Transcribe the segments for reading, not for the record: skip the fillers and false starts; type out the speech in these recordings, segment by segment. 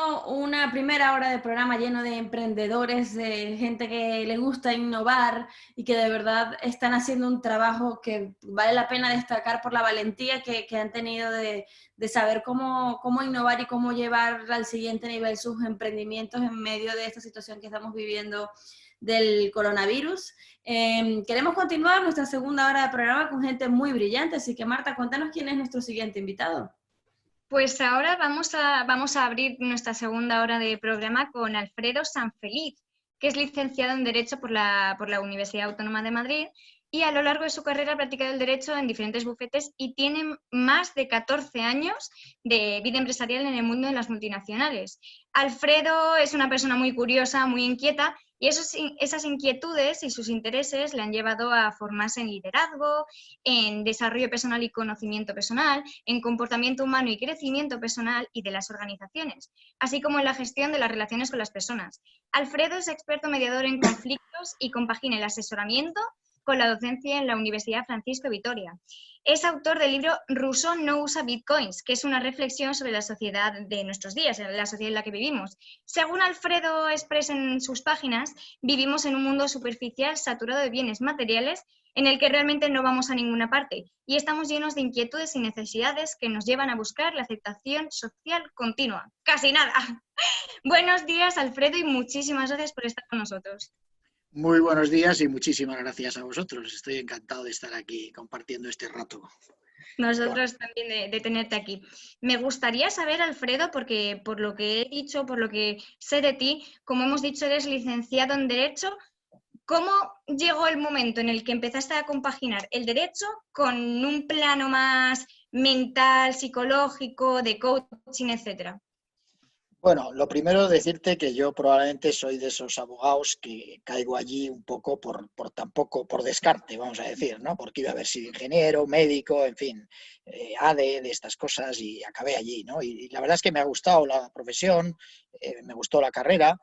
tenido una primera hora de programa lleno de emprendedores, de gente que le gusta innovar y que de verdad están haciendo un trabajo que vale la pena destacar por la valentía que han tenido de saber cómo innovar y cómo llevar al siguiente nivel sus emprendimientos en medio de esta situación que estamos viviendo del coronavirus. Queremos continuar nuestra segunda hora de programa con gente muy brillante, así que Marta, cuéntanos quién es nuestro siguiente invitado. Pues ahora vamos a abrir nuestra segunda hora de programa con Alfredo Sanfeliz, que es licenciado en Derecho por la Universidad Autónoma de Madrid y a lo largo de su carrera ha practicado el derecho en diferentes bufetes y tiene más de 14 años de vida empresarial en el mundo de las multinacionales. Alfredo es una persona muy curiosa, muy inquieta y esas inquietudes y sus intereses le han llevado a formarse en liderazgo, en desarrollo personal y conocimiento personal, en comportamiento humano y crecimiento personal y de las organizaciones, así como en la gestión de las relaciones con las personas. Alfredo es experto mediador en conflictos y compagina el asesoramiento con la docencia en la Universidad Francisco de Vitoria. Es autor del libro Rousseau no usa bitcoins, que es una reflexión sobre la sociedad de nuestros días, la sociedad en la que vivimos. Según Alfredo expresa en sus páginas, vivimos en un mundo superficial saturado de bienes materiales en el que realmente no vamos a ninguna parte y estamos llenos de inquietudes y necesidades que nos llevan a buscar la aceptación social continua. ¡Casi nada! Buenos días, Alfredo, y muchísimas gracias por estar con nosotros. Muy buenos días y muchísimas gracias a vosotros. Estoy encantado de estar aquí compartiendo este rato. Nosotros también de tenerte aquí. Me gustaría saber, Alfredo, porque por lo que he dicho, por lo que sé de ti, como hemos dicho, eres licenciado en Derecho. ¿Cómo llegó el momento en el que empezaste a compaginar el derecho con un plano más mental, psicológico, de coaching, etcétera? Bueno, lo primero decirte que yo probablemente soy de esos abogados que caigo allí un poco tampoco por descarte, vamos a decir, ¿no? Porque iba a haber sido ingeniero, médico, en fin, ADE, de estas cosas y acabé allí, ¿no? Y la verdad es que me ha gustado la profesión, me gustó la carrera,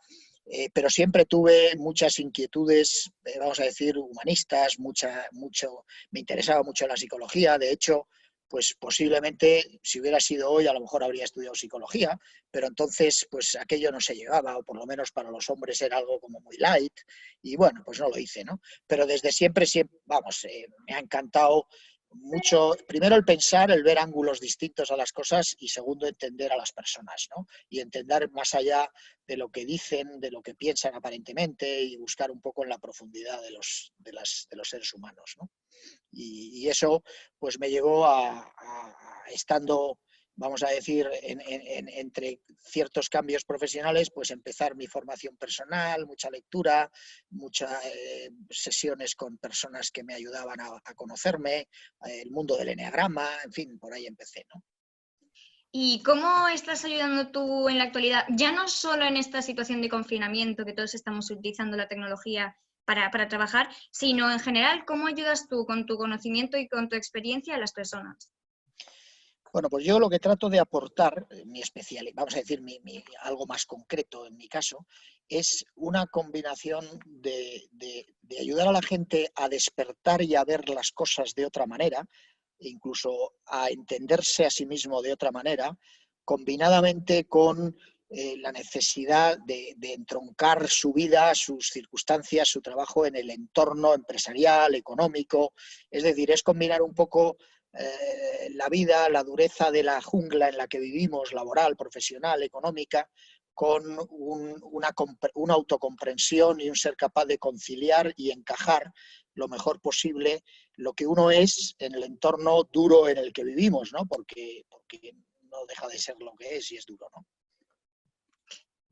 pero siempre tuve muchas inquietudes, vamos a decir, humanistas, me interesaba mucho la psicología, de hecho, pues posiblemente si hubiera sido hoy a lo mejor habría estudiado psicología, pero entonces pues aquello no se llegaba, o por lo menos para los hombres era algo como muy light, y bueno, pues no lo hice, ¿no? Pero desde siempre vamos, me ha encantado mucho, primero el pensar, el ver ángulos distintos a las cosas y segundo entender a las personas, ¿no? Y entender más allá de lo que dicen, de lo que piensan aparentemente y buscar un poco en la profundidad de los seres humanos, ¿no? Y eso pues me llevó estando, vamos a decir, entre ciertos cambios profesionales, pues empezar mi formación personal, mucha lectura, muchas sesiones con personas que me ayudaban a conocerme, el mundo del eneagrama, en fin, por ahí empecé, ¿no? ¿Y cómo estás ayudando tú en la actualidad, ya no solo en esta situación de confinamiento, que todos estamos utilizando la tecnología para trabajar, sino en general, cómo ayudas tú con tu conocimiento y con tu experiencia a las personas? Bueno, pues yo lo que trato de aportar, mi especialidad, vamos a decir, algo más concreto en mi caso, es una combinación de ayudar a la gente a despertar y a ver las cosas de otra manera, e incluso a entenderse a sí mismo de otra manera, combinadamente con la necesidad de entroncar su vida, sus circunstancias, su trabajo en el entorno empresarial, económico. Es decir, es combinar un poco la vida, la dureza de la jungla en la que vivimos, laboral, profesional, económica, con una autocomprensión y un ser capaz de conciliar y encajar lo mejor posible lo que uno es en el entorno duro en el que vivimos, ¿no? Porque no deja de ser lo que es y es duro, ¿no?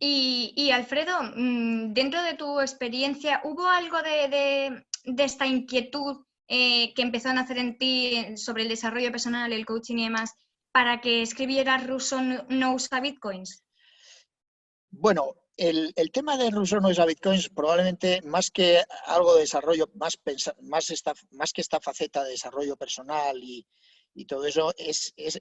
Y Alfredo, dentro de tu experiencia, ¿hubo algo de esta inquietud que empezó a nacer en ti sobre el desarrollo personal, el coaching y demás, para que escribieras Rousseau no usa bitcoins? Bueno, el tema de Rousseau no usa bitcoins probablemente más que algo de desarrollo, más que esta faceta de desarrollo personal y y todo eso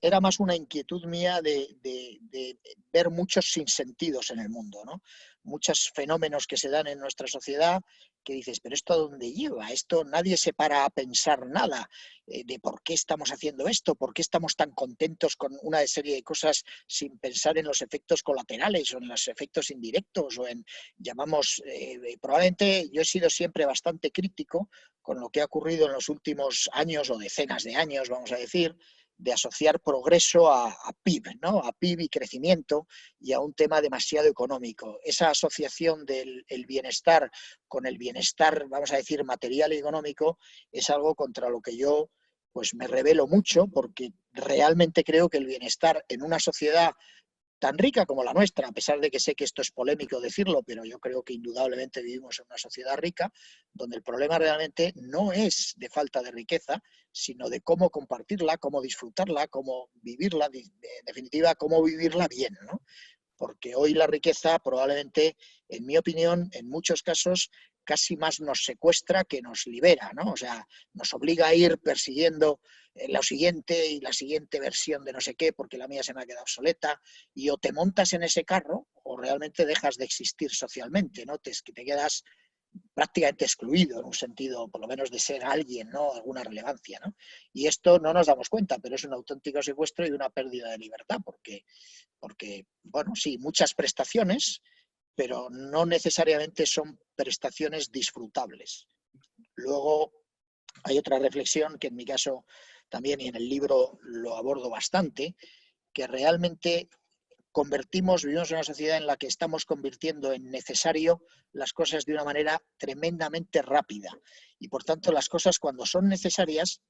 era más una inquietud mía de ver muchos sinsentidos en el mundo, ¿no? Muchos fenómenos que se dan en nuestra sociedad que dices, pero ¿esto a dónde lleva? Esto nadie se para a pensar nada de por qué estamos haciendo esto, por qué estamos tan contentos con una serie de cosas sin pensar en los efectos colaterales o en los efectos indirectos o en, probablemente yo he sido siempre bastante crítico con lo que ha ocurrido en los últimos años o decenas de años, vamos a decir, de asociar progreso a PIB, ¿no? A PIB y crecimiento y a un tema demasiado económico. Esa asociación del bienestar con el bienestar, vamos a decir, material y económico, es algo contra lo que yo pues me rebelo mucho, porque realmente creo que el bienestar en una sociedad tan rica como la nuestra, a pesar de que sé que esto es polémico decirlo, pero yo creo que indudablemente vivimos en una sociedad rica, donde el problema realmente no es de falta de riqueza, sino de cómo compartirla, cómo disfrutarla, cómo vivirla, en definitiva, cómo vivirla bien, ¿no? Porque hoy la riqueza probablemente, en mi opinión, en muchos casos, casi más nos secuestra que nos libera, ¿no? O sea, nos obliga a ir persiguiendo lo siguiente y la siguiente versión de no sé qué, porque la mía se me ha quedado obsoleta, y o te montas en ese carro o realmente dejas de existir socialmente, ¿no? Te quedas prácticamente excluido en un sentido, por lo menos de ser alguien, ¿no? Alguna relevancia, ¿no? Y esto no nos damos cuenta, pero es un auténtico secuestro y una pérdida de libertad, porque bueno, sí, muchas prestaciones, pero no necesariamente son prestaciones disfrutables. Luego hay otra reflexión que en mi caso también y en el libro lo abordo bastante, que realmente vivimos en una sociedad en la que estamos convirtiendo en necesario las cosas de una manera tremendamente rápida y por tanto las cosas cuando son necesarias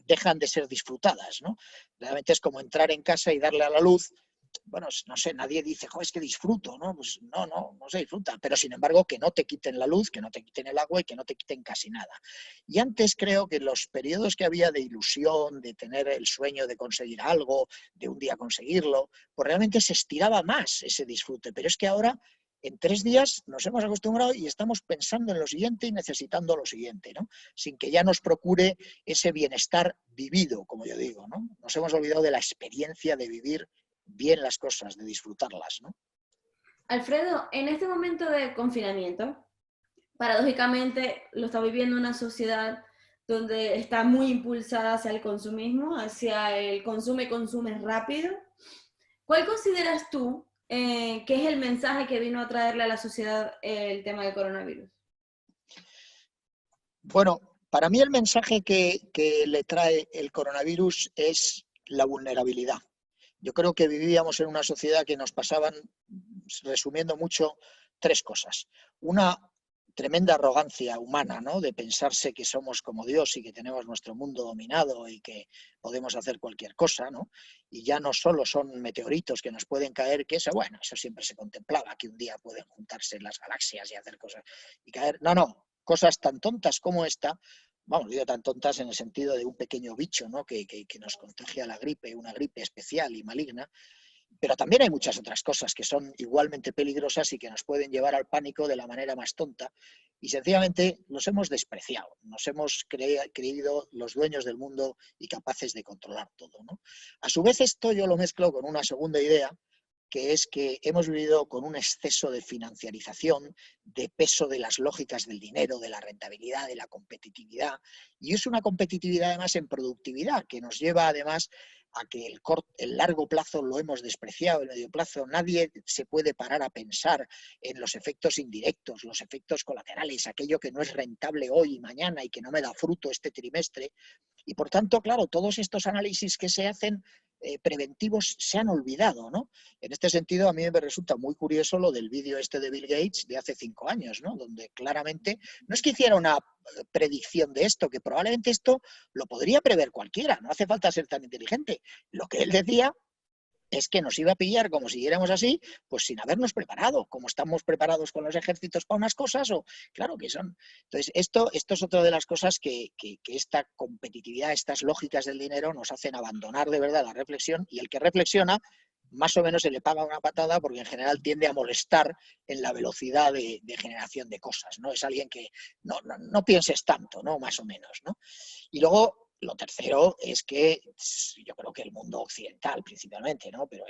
dejan de ser disfrutadas, ¿no? Realmente es como entrar en casa y darle a la luz. Bueno, no sé, nadie dice, es que disfruto, ¿no? Pues no se disfruta, pero sin embargo que no te quiten la luz, que no te quiten el agua y que no te quiten casi nada. Y antes creo que los periodos que había de ilusión, de tener el sueño de conseguir algo, de un día conseguirlo, pues realmente se estiraba más ese disfrute, pero es que ahora en 3 días nos hemos acostumbrado y estamos pensando en lo siguiente y necesitando lo siguiente, ¿no? Sin que ya nos procure ese bienestar vivido, como yo digo, ¿no? Nos hemos olvidado de la experiencia de vivir bien las cosas, de disfrutarlas, ¿no? Alfredo, en este momento de confinamiento, paradójicamente lo está viviendo una sociedad donde está muy impulsada hacia el consumismo, hacia el consume rápido. ¿Cuál consideras tú que es el mensaje que vino a traerle a la sociedad el tema del coronavirus? Bueno, para mí el mensaje que le trae el coronavirus es la vulnerabilidad. Yo creo que vivíamos en una sociedad que nos pasaban, resumiendo mucho, 3 cosas. Una tremenda arrogancia humana, ¿no? De pensarse que somos como Dios y que tenemos nuestro mundo dominado y que podemos hacer cualquier cosa, ¿no? Y ya no solo son meteoritos que nos pueden caer, que eso siempre se contemplaba, que un día pueden juntarse las galaxias y hacer cosas y caer. No, cosas tan tontas como esta. Vamos, digo tan tontas en el sentido de un pequeño bicho, ¿no? que nos contagia la gripe, una gripe especial y maligna, pero también hay muchas otras cosas que son igualmente peligrosas y que nos pueden llevar al pánico de la manera más tonta y sencillamente los hemos despreciado, nos hemos creído los dueños del mundo y capaces de controlar todo, ¿no? A su vez esto yo lo mezclo con una segunda idea, que es que hemos vivido con un exceso de financiarización, de peso de las lógicas del dinero, de la rentabilidad, de la competitividad, y es una competitividad además en productividad, que nos lleva además a que el largo plazo lo hemos despreciado, el medio plazo. Nadie se puede parar a pensar en los efectos indirectos, los efectos colaterales, aquello que no es rentable hoy y mañana y que no me da fruto este trimestre. Y por tanto, claro, todos estos análisis que se hacen preventivos se han olvidado, ¿no? En este sentido, a mí me resulta muy curioso lo del vídeo este de Bill Gates de hace 5 años, ¿no? Donde claramente, no es que hiciera una predicción de esto, que probablemente esto lo podría prever cualquiera, no hace falta ser tan inteligente. Lo que él decía es que nos iba a pillar como siguiéramos así, pues sin habernos preparado, como estamos preparados con los ejércitos para unas cosas, o claro que son. Entonces, esto es otra de las cosas que esta competitividad, estas lógicas del dinero nos hacen abandonar de verdad la reflexión, y el que reflexiona más o menos se le paga una patada porque en general tiende a molestar en la velocidad de generación de cosas, ¿no? Es alguien que no pienses tanto, ¿no? Más o menos, ¿no? Y luego Lo tercero es que yo creo que el mundo occidental principalmente, ¿no? Pero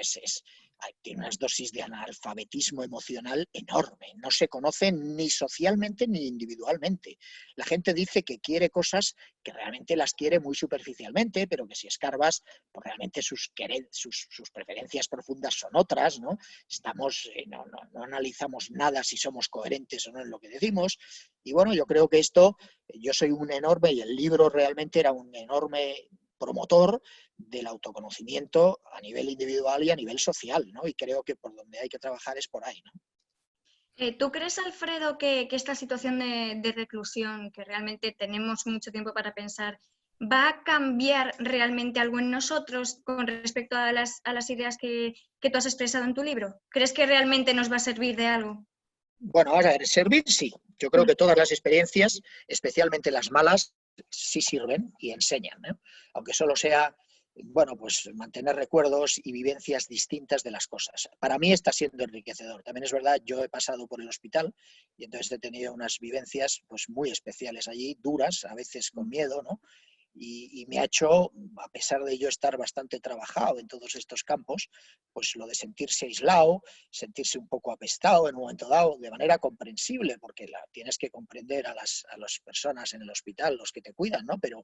tiene unas dosis de analfabetismo emocional enorme. No se conocen ni socialmente ni individualmente. La gente dice que quiere cosas que realmente las quiere muy superficialmente, pero que si escarbas, pues realmente sus preferencias profundas son otras, ¿no? No analizamos nada si somos coherentes o no en lo que decimos. Y bueno, yo creo que yo soy un enorme, y el libro realmente era un enorme promotor del autoconocimiento a nivel individual y a nivel social, ¿no? Y creo que por donde hay que trabajar es por ahí, ¿no? ¿Tú crees, Alfredo, que esta situación de reclusión, que realmente tenemos mucho tiempo para pensar, va a cambiar realmente algo en nosotros con respecto a las ideas que tú has expresado en tu libro? ¿Crees que realmente nos va a servir de algo? Bueno, vamos a ver, servir sí. Yo creo que todas las experiencias, especialmente las malas, sí sirven y enseñan, ¿no? Aunque solo sea, bueno, pues mantener recuerdos y vivencias distintas de las cosas. Para mí está siendo enriquecedor. También es verdad, yo he pasado por el hospital y entonces he tenido unas vivencias pues muy especiales allí, duras, a veces con miedo, ¿no? Y me ha hecho, a pesar de yo estar bastante trabajado en todos estos campos, pues lo de sentirse aislado, sentirse un poco apestado en un momento dado, de manera comprensible, porque tienes que comprender a las personas en el hospital, los que te cuidan, ¿no? Pero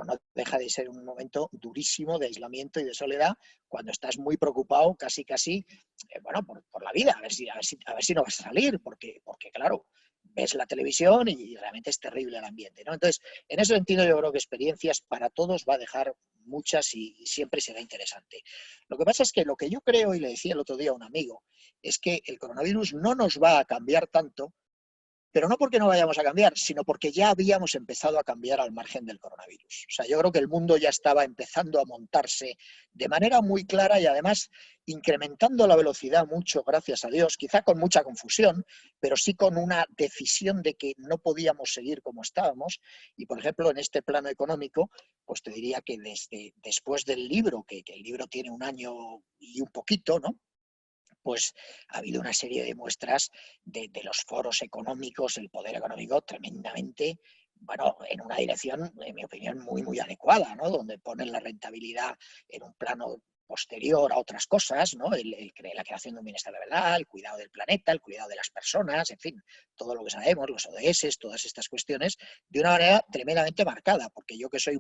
no deja de ser un momento durísimo de aislamiento y de soledad cuando estás muy preocupado, casi, bueno, por la vida, a ver si no vas a salir, porque claro, ves la televisión y realmente es terrible el ambiente, ¿no? Entonces, en ese sentido yo creo que experiencias para todos va a dejar muchas y siempre será interesante. Lo que pasa es que lo que yo creo, y le decía el otro día a un amigo, es que el coronavirus no nos va a cambiar tanto, pero no porque no vayamos a cambiar, sino porque ya habíamos empezado a cambiar al margen del coronavirus. O sea, yo creo que el mundo ya estaba empezando a montarse de manera muy clara y además incrementando la velocidad mucho, gracias a Dios, quizá con mucha confusión, pero sí con una decisión de que no podíamos seguir como estábamos. Y, por ejemplo, en este plano económico, pues te diría que después del libro, que el libro tiene 1 año y un poquito, ¿no? Pues ha habido una serie de muestras de los foros económicos, el poder económico tremendamente, bueno, en una dirección, en mi opinión, muy, muy adecuada, ¿no? Donde ponen la rentabilidad en un plano posterior a otras cosas, ¿no? La creación de un bienestar de verdad, el cuidado del planeta, el cuidado de las personas, en fin, todo lo que sabemos, los ODS, todas estas cuestiones, de una manera tremendamente marcada, porque yo que soy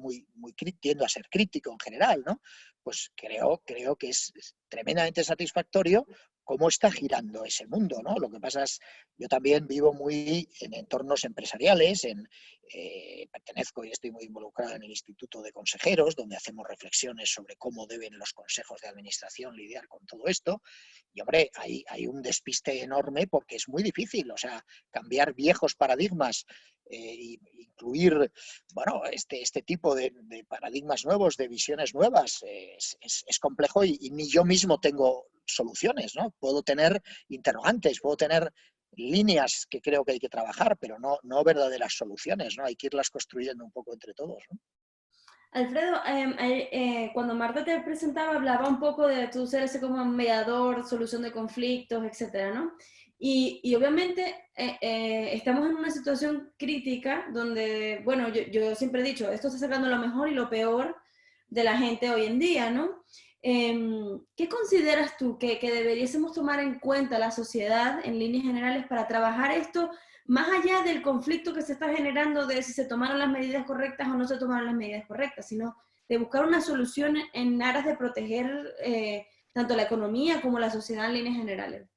tiendo a ser crítico en general, ¿no? Pues creo que es tremendamente satisfactorio cómo está girando ese mundo, ¿no? Lo que pasa es, yo también vivo muy en entornos empresariales, pertenezco y estoy muy involucrado en el Instituto de Consejeros, donde hacemos reflexiones sobre cómo deben los consejos de administración lidiar con todo esto. Y, hombre, hay un despiste enorme porque es muy difícil, o sea, cambiar viejos paradigmas, incluir, bueno, este tipo de paradigmas nuevos, de visiones nuevas, es complejo y ni yo mismo tengo soluciones, ¿no? Puedo tener interrogantes, puedo tener líneas que creo que hay que trabajar, pero no verdaderas soluciones, ¿no? Hay que irlas construyendo un poco entre todos, ¿no? Alfredo, cuando Marta te presentaba, hablaba un poco de tu ser ese como mediador, solución de conflictos, etcétera, ¿no? Y obviamente estamos en una situación crítica donde, bueno, yo siempre he dicho, esto está sacando lo mejor y lo peor de la gente hoy en día, ¿no? ¿Qué consideras tú que deberíamos tomar en cuenta la sociedad en líneas generales para trabajar esto más allá del conflicto que se está generando de si se tomaron las medidas correctas o no se tomaron las medidas correctas, sino de buscar una solución en aras de proteger tanto la economía como la sociedad en líneas generales?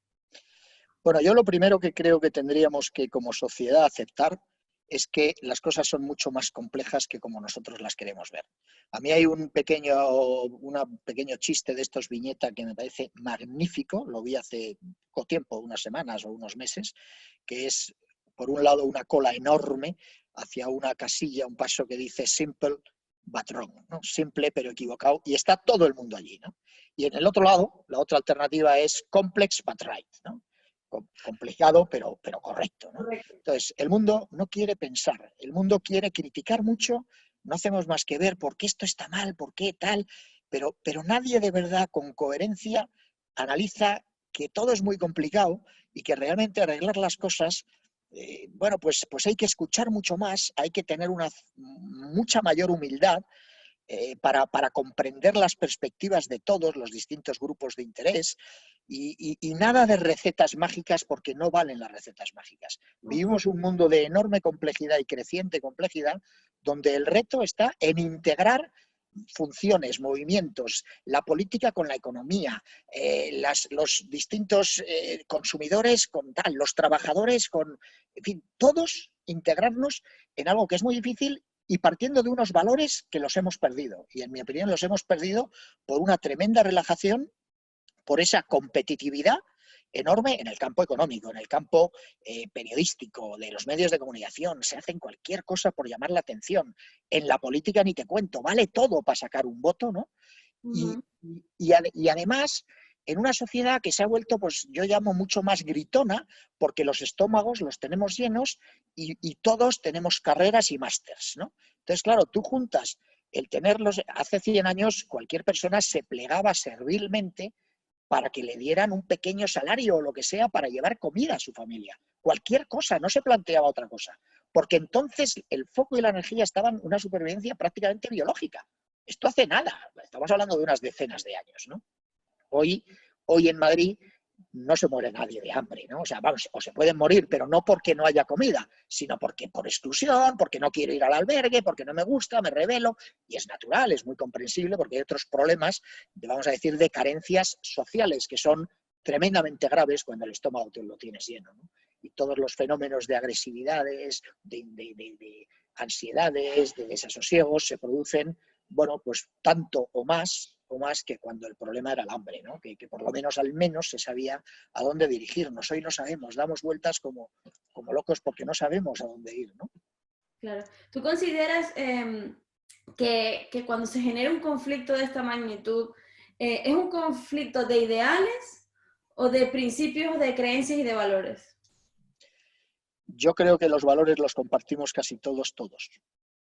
Bueno, yo lo primero que creo que tendríamos que como sociedad aceptar es que las cosas son mucho más complejas que como nosotros las queremos ver. A mí hay un pequeño chiste de estos viñeta que me parece magnífico, lo vi hace poco tiempo, unas semanas o unos meses, que es, por un lado, una cola enorme hacia una casilla, un paso que dice simple but wrong, ¿no? Simple pero equivocado, y está todo el mundo allí, ¿no? Y en el otro lado, la otra alternativa es complex but right, ¿no? Complicado pero correcto, ¿no? Entonces, el mundo no quiere pensar, el mundo quiere criticar mucho, no hacemos más que ver por qué esto está mal, por qué tal, pero nadie de verdad con coherencia analiza que todo es muy complicado y que realmente arreglar las cosas bueno, pues hay que escuchar mucho más, hay que tener mucha mayor humildad para comprender las perspectivas de todos los distintos grupos de interés y nada de recetas mágicas, porque no valen las recetas mágicas. Vivimos un mundo de enorme complejidad y creciente complejidad, donde el reto está en integrar funciones, movimientos, la política con la economía, los distintos consumidores con tal, los trabajadores con, en fin, todos integrarnos en algo que es muy difícil y partiendo de unos valores que los hemos perdido. Y en mi opinión los hemos perdido por una tremenda relajación, por esa competitividad enorme en el campo económico, en el campo periodístico, de los medios de comunicación. Se hacen cualquier cosa por llamar la atención. En la política ni te cuento, vale todo para sacar un voto, ¿no? Y además, en una sociedad que se ha vuelto, pues yo llamo mucho más gritona, porque los estómagos los tenemos llenos y todos tenemos carreras y másters, ¿no? Entonces, claro, tú juntas el tenerlos. Hace 100 años cualquier persona se plegaba servilmente para que le dieran un pequeño salario o lo que sea para llevar comida a su familia. Cualquier cosa, no se planteaba otra cosa. Porque entonces el foco y la energía estaban en una supervivencia prácticamente biológica. Esto hace nada, estamos hablando de unas decenas de años, ¿no? Hoy en Madrid no se muere nadie de hambre, ¿no? O sea, vamos, o se pueden morir, pero no porque no haya comida, sino porque por exclusión, porque no quiero ir al albergue, porque no me gusta, me rebelo, y es natural, es muy comprensible, porque hay otros problemas, vamos a decir, de carencias sociales, que son tremendamente graves cuando el estómago te lo tienes lleno, ¿no? Y todos los fenómenos de agresividades, de ansiedades, de desasosiegos, se producen, bueno, pues tanto o más que cuando el problema era el hambre, ¿no? Que por lo menos al menos se sabía a dónde dirigirnos. Hoy no sabemos, damos vueltas como locos porque no sabemos a dónde ir, ¿no? Claro. ¿Tú consideras que cuando se genera un conflicto de esta magnitud, es un conflicto de ideales o de principios, de creencias y de valores? Yo creo que los valores los compartimos casi todos.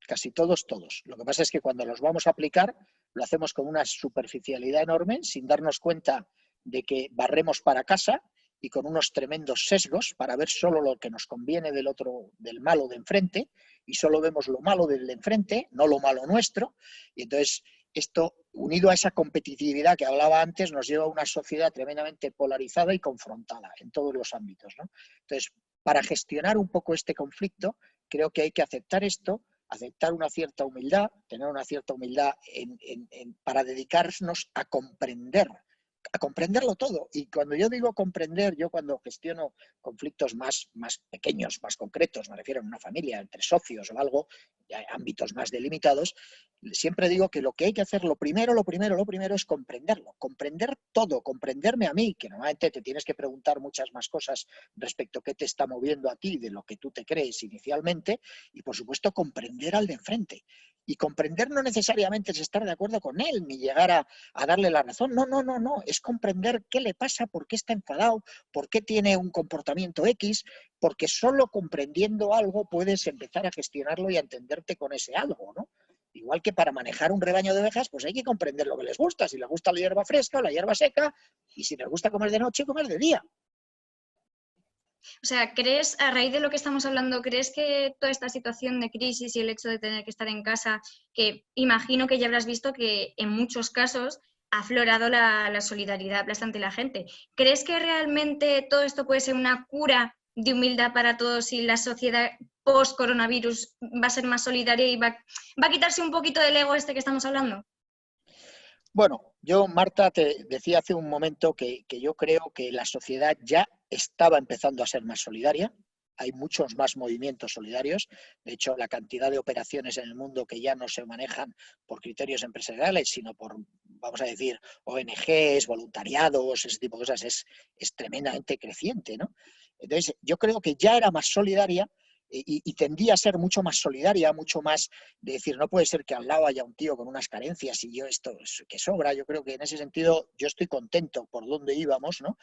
Casi todos. Lo que pasa es que cuando los vamos a aplicar, lo hacemos con una superficialidad enorme, sin darnos cuenta de que barremos para casa y con unos tremendos sesgos para ver solo lo que nos conviene del otro, del malo de enfrente, y solo vemos lo malo del de enfrente, no lo malo nuestro. Y entonces esto, unido a esa competitividad que hablaba antes, nos lleva a una sociedad tremendamente polarizada y confrontada en todos los ámbitos, ¿no? Entonces, para gestionar un poco este conflicto, creo que hay que aceptar esto, aceptar una cierta humildad, tener una cierta humildad para dedicarnos a comprenderlo todo. Y cuando yo digo comprender, yo cuando gestiono conflictos más pequeños, más concretos, me refiero a una familia, entre socios o algo, ámbitos más delimitados, siempre digo que lo que hay que hacer, lo primero es comprenderlo, comprender todo, comprenderme a mí, que normalmente te tienes que preguntar muchas más cosas respecto a qué te está moviendo a ti de lo que tú te crees inicialmente, y por supuesto comprender al de enfrente. Y comprender no necesariamente es estar de acuerdo con él, ni llegar a darle la razón. No. Es comprender qué le pasa, por qué está enfadado, por qué tiene un comportamiento X, porque solo comprendiendo algo puedes empezar a gestionarlo y a entenderte con ese algo, ¿no? Igual que para manejar un rebaño de ovejas, pues hay que comprender lo que les gusta, si les gusta la hierba fresca o la hierba seca, y si les gusta comer de noche, comer de día. O sea, ¿crees, a raíz de lo que estamos hablando, crees que toda esta situación de crisis y el hecho de tener que estar en casa, que imagino que ya habrás visto que en muchos casos ha aflorado la solidaridad aplastante de la gente, ¿crees que realmente todo esto puede ser una cura de humildad para todos y la sociedad post-coronavirus va a ser más solidaria y va a quitarse un poquito del ego este que estamos hablando? Bueno, yo, Marta, te decía hace un momento que yo creo que la sociedad ya estaba empezando a ser más solidaria. Hay muchos más movimientos solidarios. De hecho, la cantidad de operaciones en el mundo que ya no se manejan por criterios empresariales, sino por, vamos a decir, ONGs, voluntariados, ese tipo de cosas, es tremendamente creciente, ¿no? Entonces, yo creo que ya era más solidaria y tendía a ser mucho más solidaria, mucho más de decir, no puede ser que al lado haya un tío con unas carencias y yo esto que sobra. Yo creo que en ese sentido yo estoy contento por dónde íbamos, ¿no?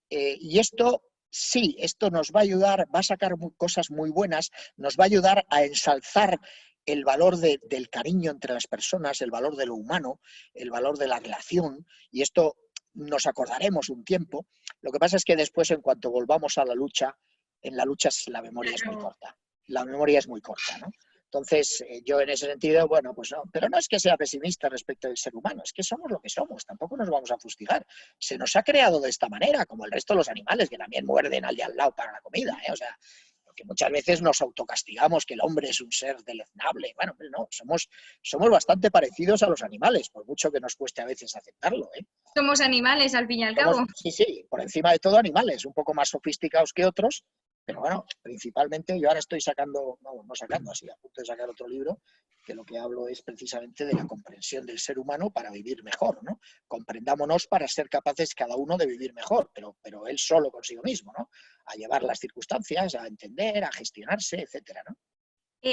Y esto, sí, esto nos va a ayudar, va a sacar cosas muy buenas, nos va a ayudar a ensalzar el valor del cariño entre las personas, el valor de lo humano, el valor de la relación, y esto nos acordaremos un tiempo. Lo que pasa es que después, en cuanto volvamos a la lucha, en la lucha la memoria es muy corta. La memoria es muy corta, ¿no? Entonces, yo en ese sentido, bueno, pues no, pero no es que sea pesimista respecto del ser humano, es que somos lo que somos, tampoco nos vamos a fustigar. Se nos ha creado de esta manera, como el resto de los animales, que también muerden al de al lado para la comida, ¿eh? O sea, porque muchas veces nos autocastigamos que el hombre es un ser deleznable. Bueno, pues no, somos bastante parecidos a los animales, por mucho que nos cueste a veces aceptarlo, ¿eh? Somos animales, al fin y al cabo. Sí, por encima de todo animales, un poco más sofisticados que otros, pero bueno, principalmente yo ahora estoy sacando, no sacando, así a punto de sacar otro libro, que lo que hablo es precisamente de la comprensión del ser humano para vivir mejor, ¿no? Comprendámonos para ser capaces cada uno de vivir mejor, pero él solo consigo mismo, ¿no? A llevar las circunstancias, a entender, a gestionarse, etcétera, ¿no?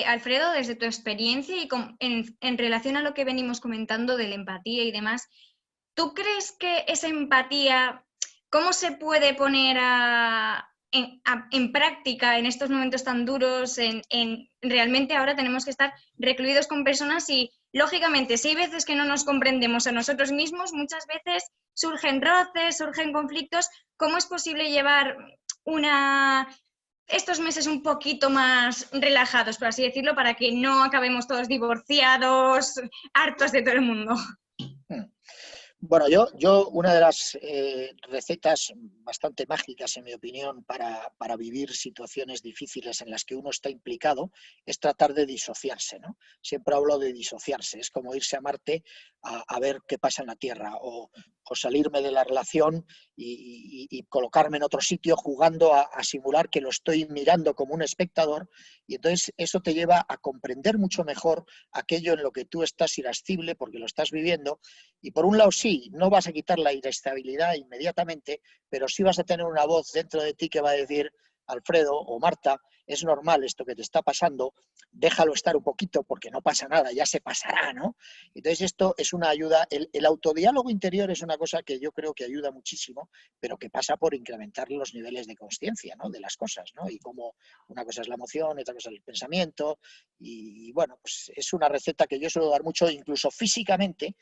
Alfredo, desde tu experiencia y en relación a lo que venimos comentando de la empatía y demás, ¿tú crees que esa empatía, cómo se puede poner en práctica en estos momentos tan duros? Realmente ahora tenemos que estar recluidos con personas y, lógicamente, si hay veces que no nos comprendemos a nosotros mismos, muchas veces surgen roces, surgen conflictos. ¿Cómo es posible llevar estos meses un poquito más relajados, por así decirlo, para que no acabemos todos divorciados, hartos de todo el mundo? Bueno, yo una de las recetas bastante mágicas, en mi opinión, para vivir situaciones difíciles en las que uno está implicado, es tratar de disociarse, ¿no? Siempre hablo de disociarse, es como irse a Marte a ver qué pasa en la Tierra, o salirme de la relación y colocarme en otro sitio jugando a simular que lo estoy mirando como un espectador, y entonces eso te lleva a comprender mucho mejor aquello en lo que tú estás irascible porque lo estás viviendo. Y por un lado sí, no vas a quitar la inestabilidad inmediatamente, pero sí vas a tener una voz dentro de ti que va a decir: Alfredo o Marta, es normal esto que te está pasando, déjalo estar un poquito porque no pasa nada, ya se pasará, ¿no? Entonces esto es una ayuda, el autodiálogo interior es una cosa que yo creo que ayuda muchísimo, pero que pasa por incrementar los niveles de consciencia, ¿no? De las cosas, ¿no? Y como una cosa es la emoción, otra cosa es el pensamiento, y bueno, pues es una receta que yo suelo dar mucho, incluso físicamente.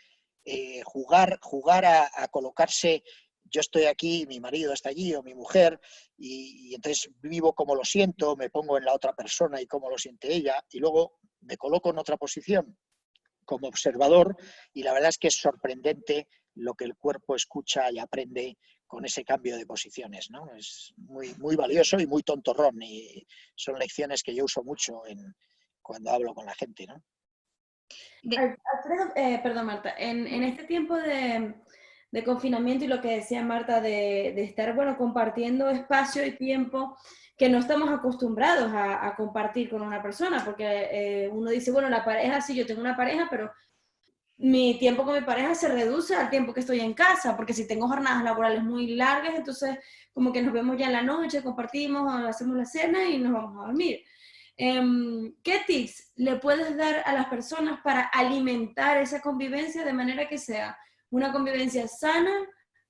Jugar a colocarse, yo estoy aquí, mi marido está allí o mi mujer, y entonces vivo como lo siento, me pongo en la otra persona y cómo lo siente ella, y luego me coloco en otra posición como observador, y la verdad es que es sorprendente lo que el cuerpo escucha y aprende con ese cambio de posiciones, ¿no? Es muy, muy valioso y muy tontorrón, y son lecciones que yo uso mucho cuando hablo con la gente, ¿no? Alfredo, perdón Marta, en este tiempo de confinamiento y lo que decía Marta de estar, bueno, compartiendo espacio y tiempo que no estamos acostumbrados a compartir con una persona, porque uno dice, bueno, la pareja, sí, yo tengo una pareja, pero mi tiempo con mi pareja se reduce al tiempo que estoy en casa, porque si tengo jornadas laborales muy largas, entonces como que nos vemos ya en la noche, compartimos, hacemos la cena y nos vamos a dormir. ¿Qué tips le puedes dar a las personas para alimentar esa convivencia de manera que sea una convivencia sana,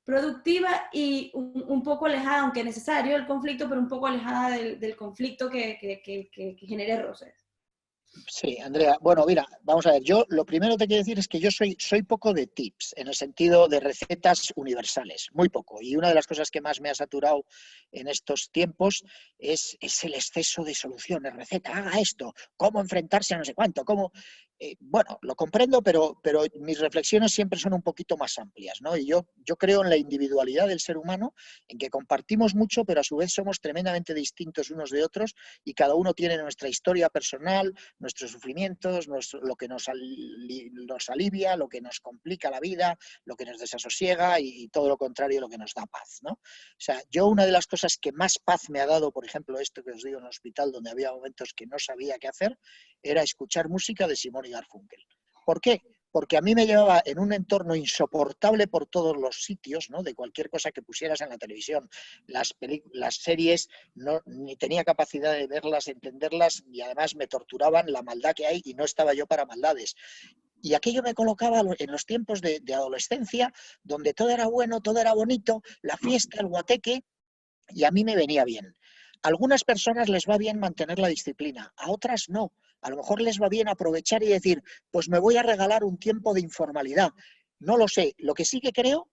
productiva y un poco alejada, aunque necesario el conflicto, pero un poco alejada del conflicto que genere roces? Sí, Andrea. Bueno, mira, vamos a ver, yo lo primero que te quiero decir es que yo soy poco de tips, en el sentido de recetas universales, muy poco. Y una de las cosas que más me ha saturado en estos tiempos es el exceso de soluciones, receta, haga esto, cómo enfrentarse a no sé cuánto, cómo... bueno, lo comprendo, pero mis reflexiones siempre son un poquito más amplias, ¿no? Y yo creo en la individualidad del ser humano, en que compartimos mucho, pero a su vez somos tremendamente distintos unos de otros, y cada uno tiene nuestra historia personal, nuestros sufrimientos, lo que nos alivia, lo que nos complica la vida, lo que nos desasosiega, y todo lo contrario, lo que nos da paz, ¿no? O sea, yo una de las cosas que más paz me ha dado, por ejemplo, esto que os digo en el hospital, donde había momentos que no sabía qué hacer, era escuchar música de Simón y Garfunkel. ¿Por qué? Porque a mí me llevaba en un entorno insoportable por todos los sitios, ¿no? De cualquier cosa que pusieras en la televisión. Las series, ni tenía capacidad de verlas, entenderlas, y además me torturaban la maldad que hay, y no estaba yo para maldades. Y aquello me colocaba en los tiempos de adolescencia, donde todo era bueno, todo era bonito, la fiesta, el guateque, y a mí me venía bien. A algunas personas les va bien mantener la disciplina, a otras no. A lo mejor les va bien aprovechar y decir, pues me voy a regalar un tiempo de informalidad. No lo sé. Lo que sí que creo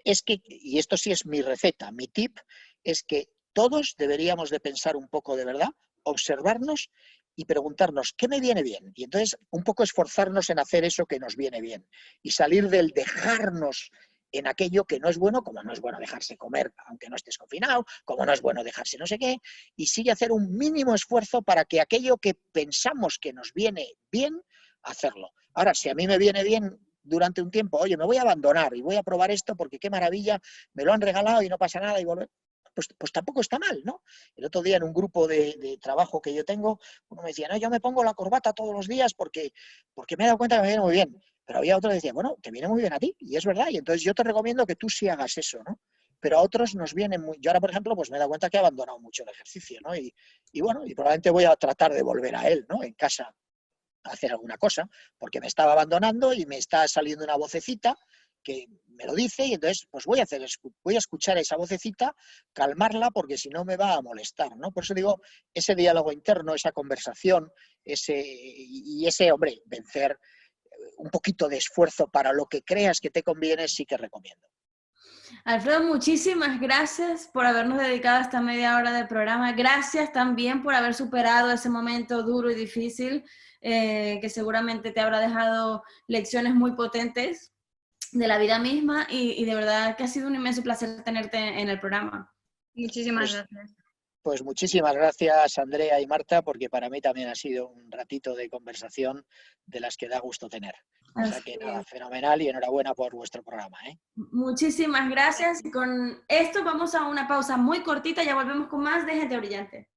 es que, y esto sí es mi receta, mi tip, es que todos deberíamos de pensar un poco de verdad, observarnos y preguntarnos, ¿qué me viene bien? Y entonces un poco esforzarnos en hacer eso que nos viene bien y salir del dejarnos en aquello que no es bueno, como no es bueno dejarse comer aunque no estés confinado, como no es bueno dejarse no sé qué, y sí hacer un mínimo esfuerzo para que aquello que pensamos que nos viene bien, hacerlo. Ahora, si a mí me viene bien durante un tiempo, oye, me voy a abandonar y voy a probar esto porque qué maravilla, me lo han regalado y no pasa nada y volver. Pues tampoco está mal, ¿no? El otro día en un grupo de trabajo que yo tengo, uno me decía, no, yo me pongo la corbata todos los días porque me he dado cuenta que me viene muy bien. Pero había otro que decía, bueno, te viene muy bien a ti, y es verdad, y entonces yo te recomiendo que tú sí hagas eso, ¿no? Pero a otros nos viene muy... Yo ahora, por ejemplo, pues me he dado cuenta que he abandonado mucho el ejercicio, ¿no? Y bueno, y probablemente voy a tratar de volver a él, ¿no? En casa a hacer alguna cosa, porque me estaba abandonando y me está saliendo una vocecita que me lo dice y entonces pues voy a escuchar esa vocecita, calmarla porque si no me va a molestar, ¿no? Por eso digo, ese diálogo interno, esa conversación, ese, hombre, vencer un poquito de esfuerzo para lo que creas que te conviene, sí que recomiendo. Alfredo, muchísimas gracias por habernos dedicado esta media hora del programa. Gracias también por haber superado ese momento duro y difícil, que seguramente te habrá dejado lecciones muy potentes de la vida misma y de verdad que ha sido un inmenso placer tenerte en el programa. Muchísimas gracias. Pues muchísimas gracias, Andrea y Marta, porque para mí también ha sido un ratito de conversación de las que da gusto tener. O sea que nada, fenomenal y enhorabuena por vuestro programa, ¿eh? Muchísimas gracias. Y con esto vamos a una pausa muy cortita, ya volvemos con más de Gente Brillante.